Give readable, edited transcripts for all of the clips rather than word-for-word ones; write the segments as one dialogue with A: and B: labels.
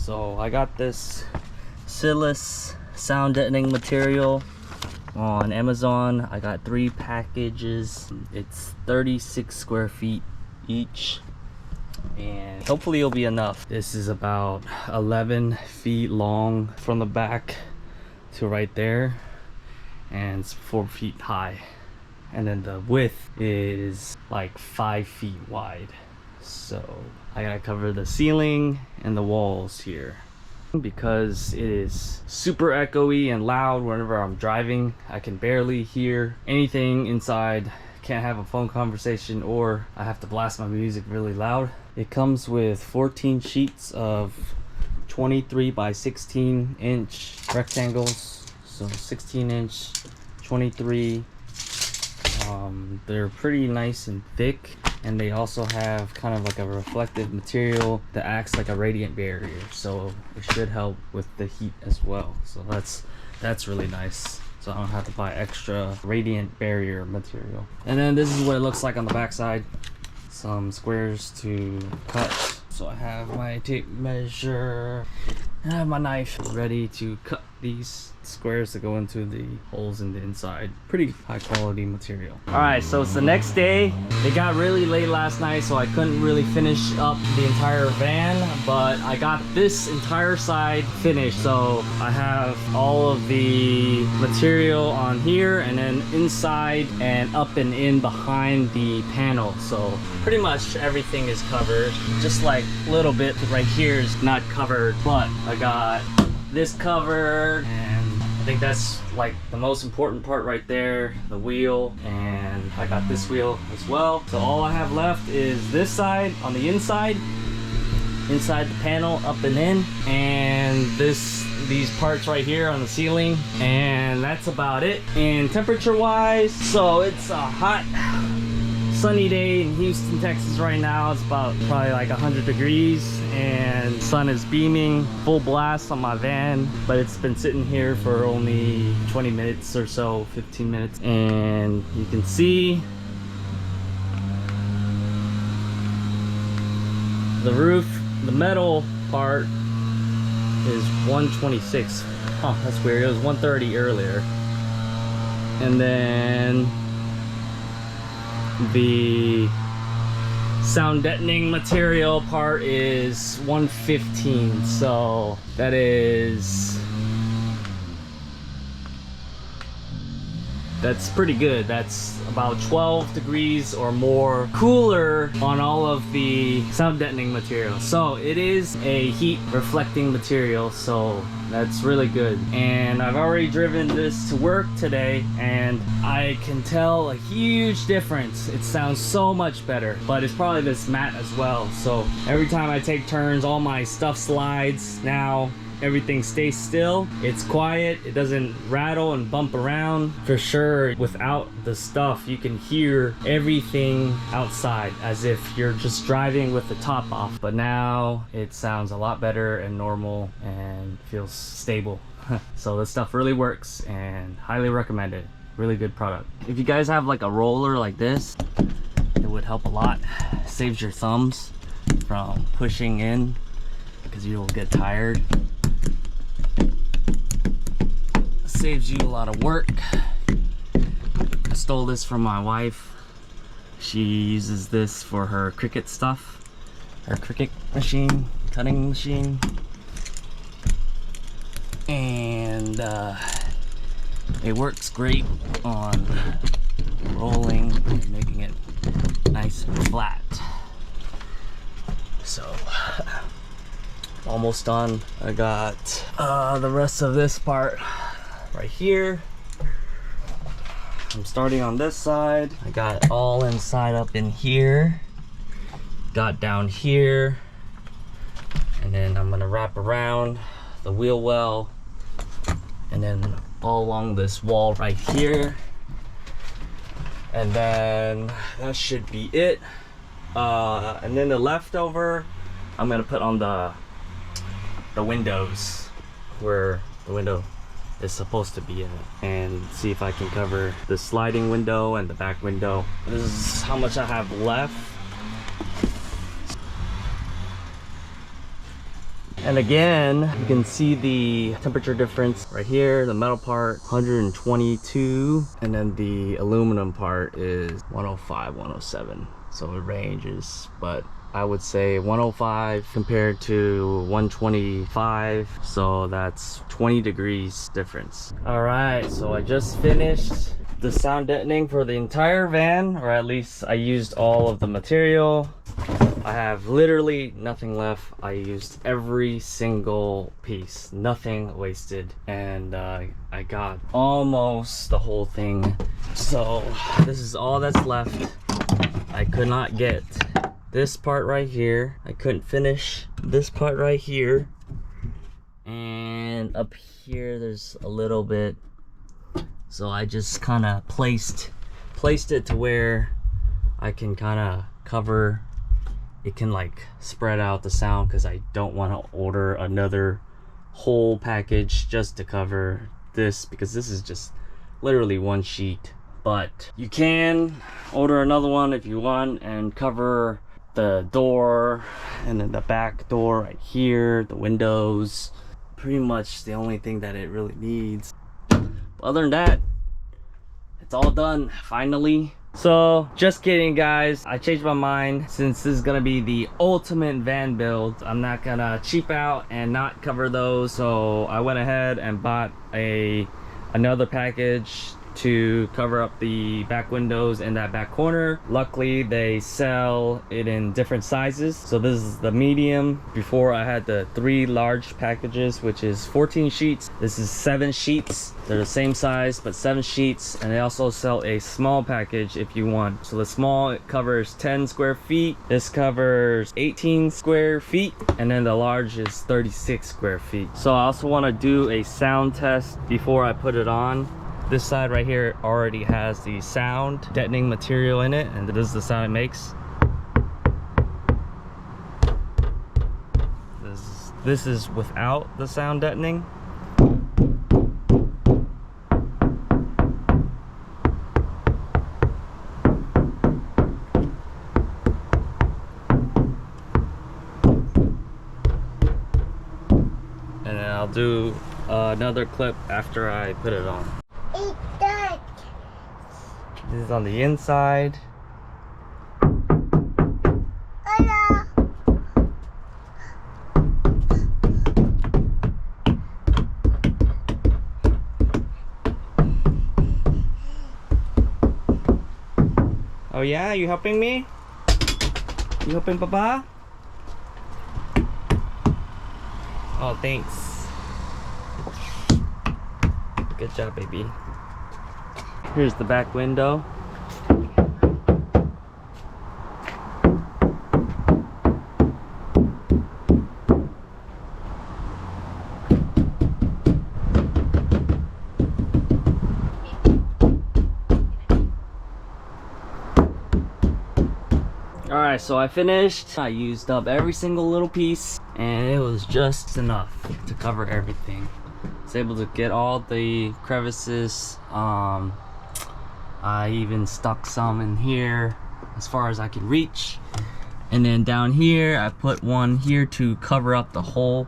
A: So I got this Silas sound deadening material on Amazon. I got 3 packages. It's 36 square feet each, and hopefully it'll be enough. This is about 11 feet long from the back to right there, and it's 4 feet high, and then the width is like 5 feet wide. So I gotta cover the ceiling and the walls here because it is super echoey and loud whenever I'm driving. I can barely hear anything inside. Can't have a phone conversation, or I have to blast my music really loud. It comes with 14 sheets of 23 by 16 inch rectangles, so 16 inch 23. They're pretty nice and thick, and they also have kind of like a reflective material that acts like a radiant barrier, so it should help with the heat as well. So that's really nice, so I don't have to buy extra radiant barrier material. And then this is what it looks like on the back side. Some squares to cut. So I have my tape measure and I have my knife ready to cut these squares to go into the holes in the inside. Pretty high quality material. All right, so it's the next day. It got really late last night, so I couldn't really finish up the entire van, but I got this entire side finished. So I have all of the material on here, and then inside and up and in behind the panel. So pretty much everything is covered. Just like a little bit right here is not covered, but I got this covered, and I think that's like the most important part right there, the wheel, and I got this wheel as well. So all I have left is this side on the inside the panel, up and in, and these parts right here on the ceiling, and that's about it. And temperature wise, so it's a hot sunny day in Houston, Texas right now. It's about probably like 100 degrees, and sun is beaming full blast on my van, but it's been sitting here for only 20 minutes or so, 15 minutes, and you can see the roof, the metal part is 126. Huh, that's weird. It was 130 earlier. And then the sound deadening material part is 115, so that's pretty good. That's about 12 degrees or more cooler on all of the sound deadening material. So it is a heat reflecting material, so that's really good. And I've already driven this to work today, and I can tell a huge difference. It sounds so much better, but it's probably this mat as well. So every time I take turns, all my stuff slides. Now everything stays still, it's quiet, it doesn't rattle and bump around. For sure, without the stuff, you can hear everything outside as if you're just driving with the top off, but now it sounds a lot better and normal and feels stable. So this stuff really works, and highly recommend it. Really good product. If you guys have like a roller like this, it would help a lot. Saves your thumbs from pushing in because you'll get tired. Saves you a lot of work. I stole this from my wife. She uses this for her Cricut stuff, her Cricut machine, cutting machine, and it works great on rolling and making it nice and flat. So almost done. I got the rest of this part right here. I'm starting on this side. I got it all inside up in here, got down here, and then I'm gonna wrap around the wheel well, and then all along this wall right here, and then that should be it. And then the leftover I'm gonna put on the windows where the window is supposed to be in, and see if I can cover the sliding window and the back window. This is how much I have left. And again, you can see the temperature difference right here. The metal part 122, and then the aluminum part is 105, 107. So it ranges, but I would say 105 compared to 125, so that's 20 degrees difference. All right, so I just finished the sound deadening for the entire van, or at least I used all of the material. I have literally nothing left. I used every single piece, nothing wasted, and I got almost the whole thing. So this is all that's left. I could not get this part right here. I couldn't finish this part right here, and up here there's a little bit, so I just kind of placed it to where I can kind of cover it, can like spread out the sound, because I don't want to order another whole package just to cover this, because this is just literally one sheet. But you can order another one if you want and cover the door and then the back door right here, the windows. Pretty much the only thing that it really needs. But other than that, it's all done finally. So just kidding guys, I changed my mind. Since this is gonna be the ultimate van build, I'm not gonna cheap out and not cover those. So I went ahead and bought another package to cover up the back windows in that back corner. Luckily they sell it in different sizes, so this is the medium. Before I had the 3 large packages, which is 14 sheets. This is 7 sheets. They're the same size but 7 sheets, and they also sell a small package if you want. So the small, it covers 10 square feet, this covers 18 square feet, and then the large is 36 square feet. So I also want to do a sound test before I put it on. This side right here already has the sound deadening material in it, and this is the sound it makes. This is without the sound deadening. And then I'll do another clip after I put it on. This is on the inside.
B: Hello.
A: Oh yeah, you helping me? You helping Papa? Oh, thanks. Good job, baby. Here's the back window. Alright, so I finished. I used up every single little piece, and it was just enough to cover everything. I was able to get all the crevices. I even stuck some in here as far as I could reach, and then down here I put one here to cover up the hole,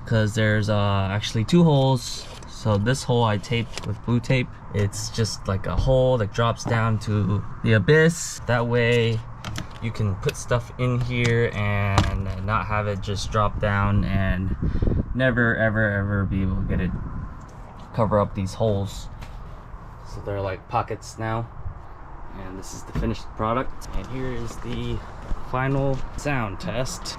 A: because there's actually 2 holes. So this hole I taped with blue tape. It's just like a hole that drops down to the abyss. That way you can put stuff in here and not have it just drop down and never ever be able to get it, cover up these holes. So they're like pockets now. And this is the finished product, and here is the final sound test.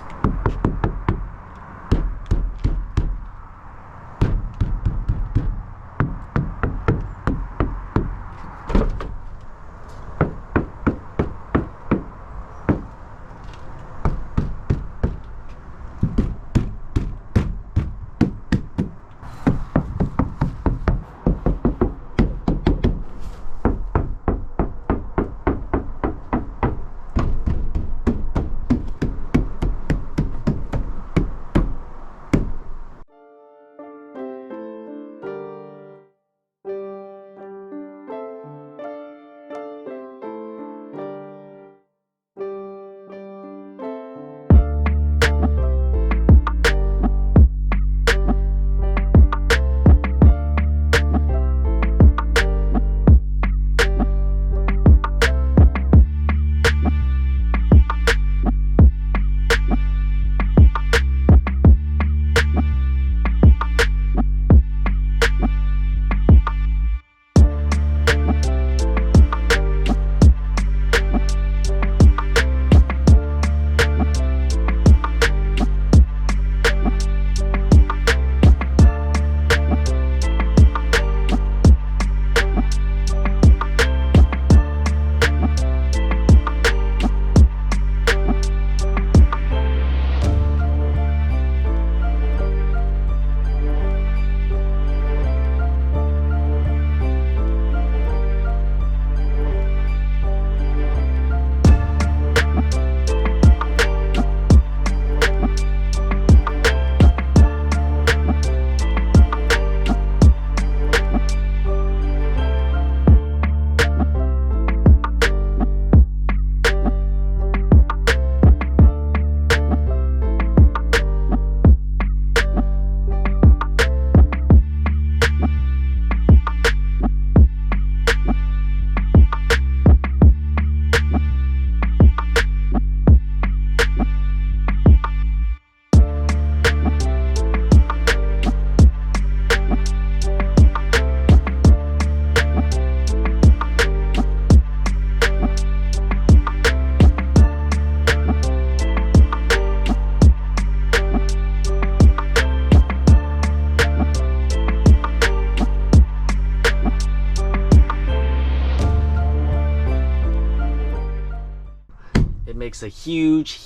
A: makes a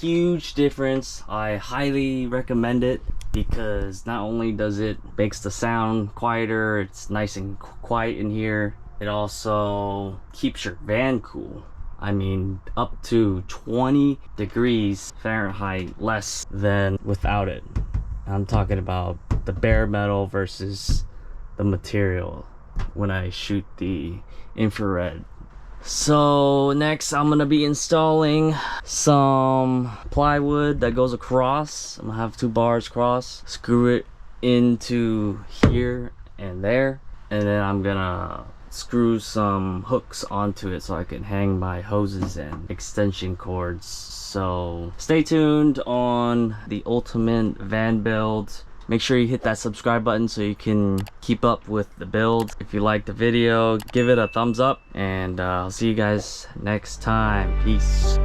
A: huge difference. I highly recommend it because not only does it makes the sound quieter, it's nice and quiet in here, it also keeps your van cool. I mean, up to 20 degrees Fahrenheit less than without it. I'm talking about the bare metal versus the material when I shoot the infrared. So next I'm gonna be installing some plywood that goes across. I'm gonna have 2 bars cross, screw it into here and there, and then I'm gonna screw some hooks onto it so I can hang my hoses and extension cords. So stay tuned on the ultimate van build. Make sure you hit that subscribe button so you can keep up with the build. If you like the video, give it a thumbs up, and I'll see you guys next time. Peace.